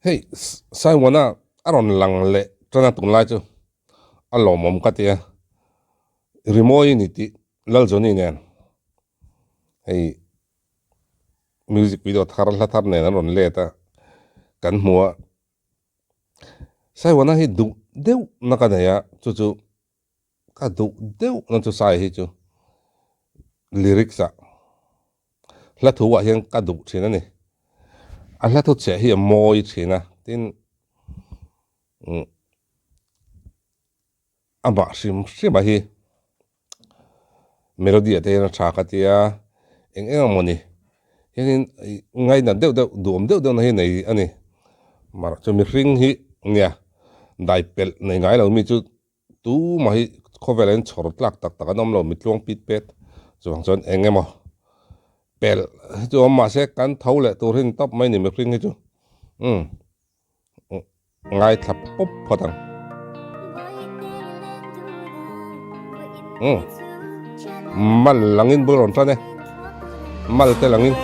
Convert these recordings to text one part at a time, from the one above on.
Hey, SaiWanah aron lang le trana tung lai chu alo mom katia Rimawi ni ti lal Joney nen hey music video thar la thar nen aron le ta kan hmuwa SaiWanah hi du deu na ka ya chu chu ka du deu na chu sai hi chu lyrics a la thu wa hian ka du thina ni a la thu che hi moi thina tin aba sim hi melody te na tha ka tia eng amoni hian ngai na deu deu duom deu deu na hi nei ani mar chu mi ring hi nia dai pel nei ngai lo mi chu tu ma hi khovelen chhor tlak tak tak anom lo mi tlong pit pet chuang chon engemaw pel chu ma se kan thole turin top mai ni mi ring hi chu ngai thap pop phatang mal langin bulron trane mal te langin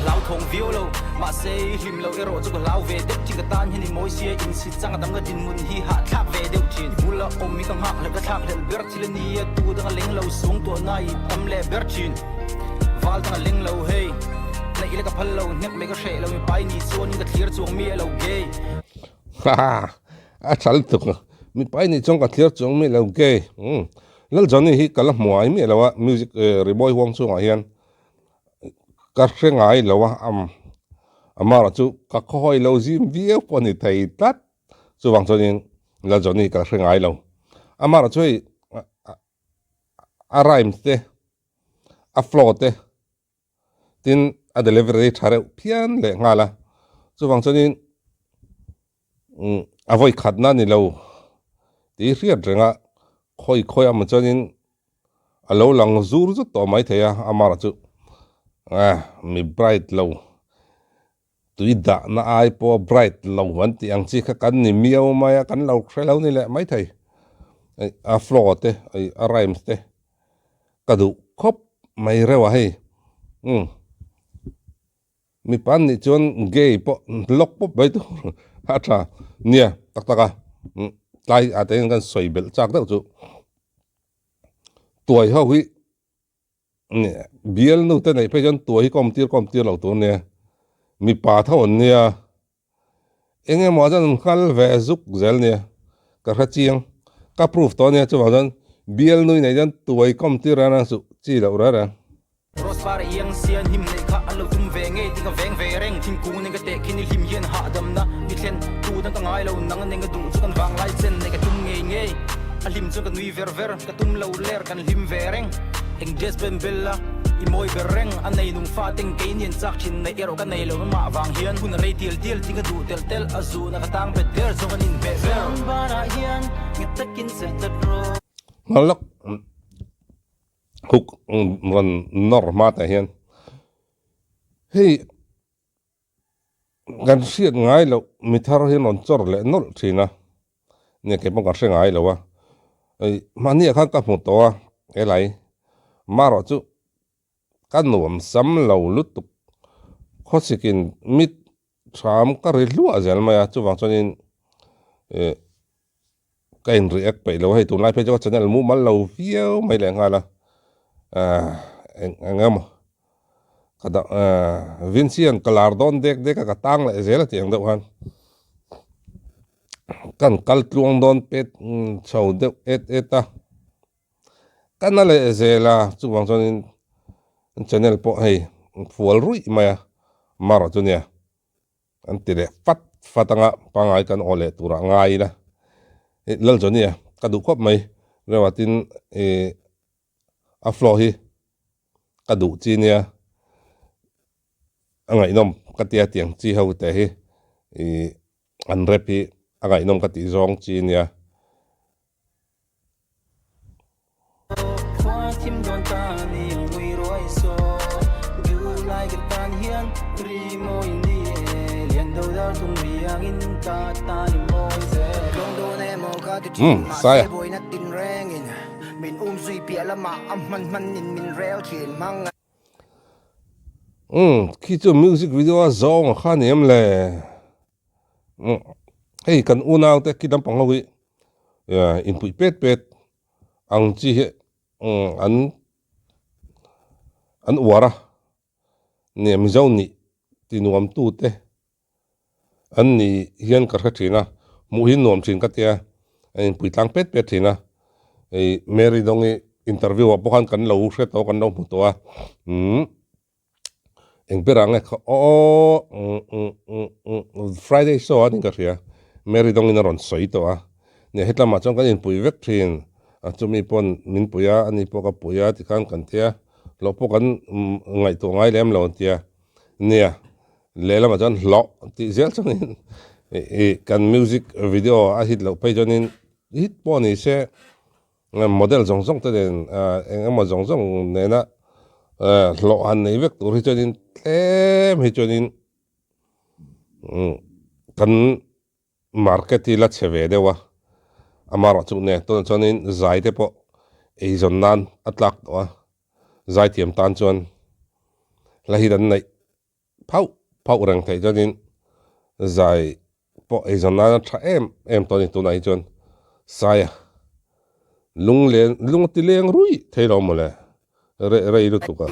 lao thong viu lo ma se him lo ero chu lao ve dep chi ka tan hin moi sia in si chang dang ga din mun hi ha thak ve deu thin bula om mi ka hak le ka thak le ber chi le ni tu dang leng lo sung to nai tam le ber chin wal dang leng lo hey na ile ka phal lo nek me ka she lo mi pai ni chuan ka thlir chuang mi lo ge ha a chal tu mi pai ni chong ka thlir chuang mi lo ge lal Joney hi kala hmuai mi lo music Rimawi huang chu nga hian ka hrengai lo amara chu ka khoi lo zim vieu poni thei tat chu wang chonin la Joney ka hrengai lo amara chu a rhymes te a flow te tin a delivery thare phian le ngala chu wang chonin a voi khatna ni lo ti riat renga khoi am chonin a lo lang zur zu to mai theya amara chu mi bright lo tui da na ai po bright lo wan ti ang chi kha kan ni miao maya kan lo khrelo ni le mai thei a flow te a rhymes te ka du khop mai rewa hei mi pan ni chon gay po lok po bai tu ha tha nia tak taka tai ate kan soibel chak deuh chu tuai ho hi biel nu te nei pe jon tuai kom tir lo tu ne mi pa thon nia enge mo jan khal ve zuk zel nia ka kha chiang ka proof to nia chu jan biel nu nei jan tuai kom tir ana su chi lo ra prosper yang sian him nei kha alo tum ve nge ti ka veng ve reng thim ku ne ka te khin lim hian ha dam na mi thlen tu dang ka ngai lo nang ne nga du chu kan wang lai chen ne ka tum nge alim chu ka nui ver ka tum lo ler kan lim ve reng eng des ben bella i moi bereng anei nung fa teng ke nien chak chin nei ero ka nei lo ma wang hian hun rei til ti ka du tel azu na ka tang bet der zo kan in be ver bara hian nge takin se ta ro ngalok huk ron norma ta hian hei gan siat ngai lo mi thar hian on chor le nol thina ne ke pong ka hrengai lo wa mani kha ka hmu to a elai maro chu kan nuam sam lo lutuk khosikin mit tham ka ri lua zel maya chu wang chonin kain react pe lo hei tu lai pe jo channel mu mal lo vieu mai le ngala engam kada Vincian Calardon dek ka tang la zela tiang do han kan kal tluang don pet chau de eta kan la zela chu wang chonin channel po hei fual rui maya maro chu nia an tire fatanga pangai kan ole tura ngai la lal Joney ka du khop mai rewatin a flow hi ka du chi nia angai nom ka tia tiang chi ho te hi an rep hi angai nom ka ti zong chi nia thim don ta ni ngui roi so you like it tan hian tri mo in the lian do da tum riang in ta ta ni mo ze long do sai khi cho music video zong khan em le hey kan unau te kidam pangawi ya input pet pet ang chi he an wara nem Joney tinuam tu te an ni hian ka thina mu hin nom thin ka tia in puitlang pet pet thina ei Mary dongi interview a pokan kan lo hre to kan lo mu to a eng perang Friday show ani ka ria Mary dongi na ron soi to a ne hetla ma chong kan in pui vek thin a chumi pon min puya ani poka puya ti kan tia lo pokan ngai to ngai lem lo tia nia lela ma chan lo ti zel chang kan music video a hit lo pe jonin hit poni se model zong zong te den eng zong zong ne na lo han nei vek tur hi chonin tlem hi chonin kan market la cheve dewa amaro chu ne to chonin zai te po ei zon nan atlak wa zai tiam tan chuan la hi dan nei phau rang thei chonin zai po ei zon nan tha em to ni tu nai chon saya lung ti leng rui thei lo mo le re ilu tu ka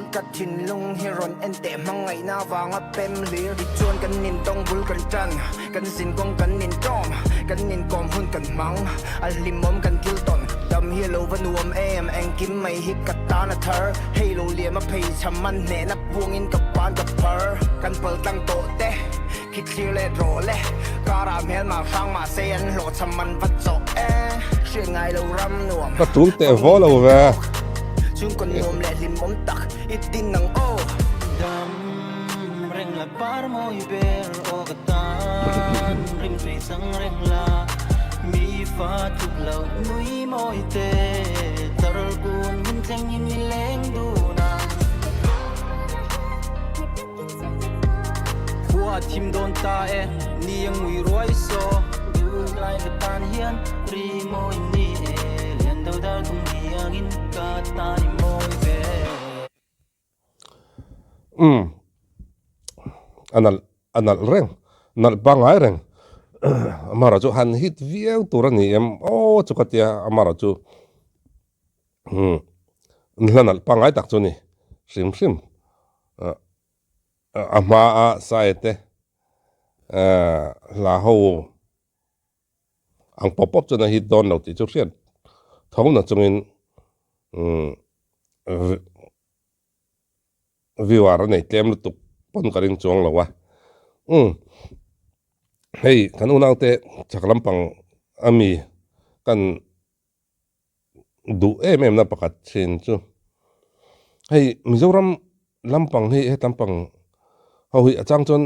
Katin lung hiron ente mangai na wanga pem lir di chuan kan nin tong bul kan chan kan sin kong kan nin tom kan nin kom hun kan mang al limom kan kilton dam hi lo vanuam em eng kim mai hik katana thar hey lo lia ma phei chaman ne na buangin ka pan ka par kan pal tang to te kit clear le ro le kara mel ma sang ma sen lo chaman vat zo she ngai lo ram nuam ka tul te vo lo ve chung kon nom le lim mom tak itin nang o dam reng la par mo iber o gatan rim tui sang reng la mi fa tuk lau nui mo ite tar kun mun teng in mi leng du na kwa tim don ta ni yang wi roi so du lai ka tan hian ri mo ni len do dar tung ni ang in ka ta ni mo ve anal reng nal bangai reng amara chu han hit vieu turani em o chu katia amara chu nlanal pangai tak chu ni sim ama a saete la ho ang pop chu na hit don lo ti chu rian thong na chungin viewer nei tlem lutuk pon karing chuang lo wa hei kan unau te chaklam pang ami kan du em na pakat chin chu hei Mizoram lampang hi lampang ho hi achang chon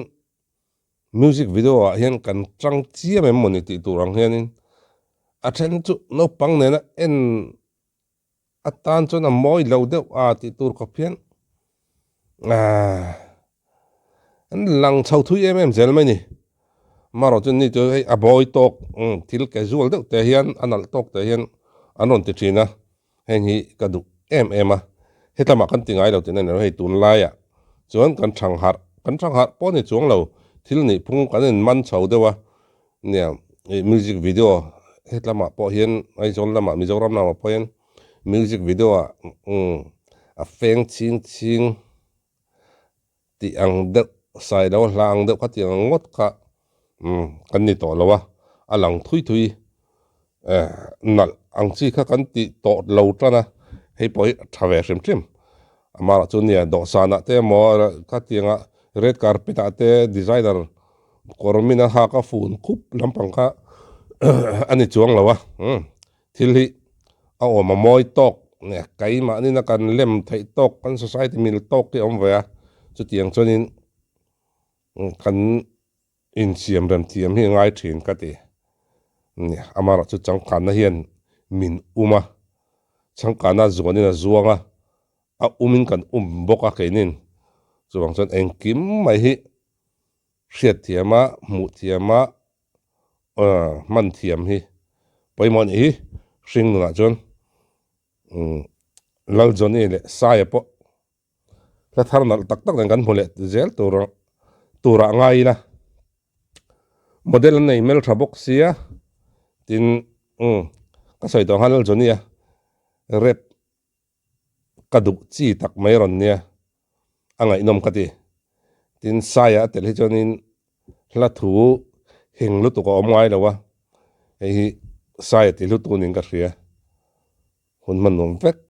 music video a hian kan chang chiam em moni ti turang hianin a then chu no pang ne na en atan chon a moi lo deuh a ti tur ko phian an lang chau thui em zel mai ni maro chun ni chu hei a boy tok thil casual deuh te hian anal tok te hian anon ti thina heng hi ka du em a hetama kan tingai lo tin ne hei tun laia chuan kan thang har poni chuang lo thil ni phung kan en man chho dewa nia music video hetlama po hian ai zon lama Mizoram lama po hian music video a feng ching ti ang de sai lo lang de ka ti ang ngot ka kan ni to lowa alang thui nal ang chi kha kan ti to lo tana hei poi thave trim amara chunia do sana te mo ka tinga red carpet ate designer kormina ha ka phun khup lampang kha ani chuang lawa thili a oma moi tok ne kai ma ni na kan lem thei tok kan society mil tok ki om wa chu tiang chonin kan in siam ram tiam hi ngai thin ka ti ni amara chu chang kan na hian min uma chang kana zoni na zuanga a umin kan boka kenin chuang chon eng kim mai hi hriat thiama mu thiama man thiam hi poimon hi ring na chon lal Joney le sai po la thar nal tak tak kan hmule zel tura ngai na model nei mel thabok sia tin ka soi tong hanal Joney a rep kadu chi tak mai ron nia angai nom kati tin saya tel hi chonin la thu hing lu tu ko omai lawa ei saya ti lu tu ning ka hria hun man nom vek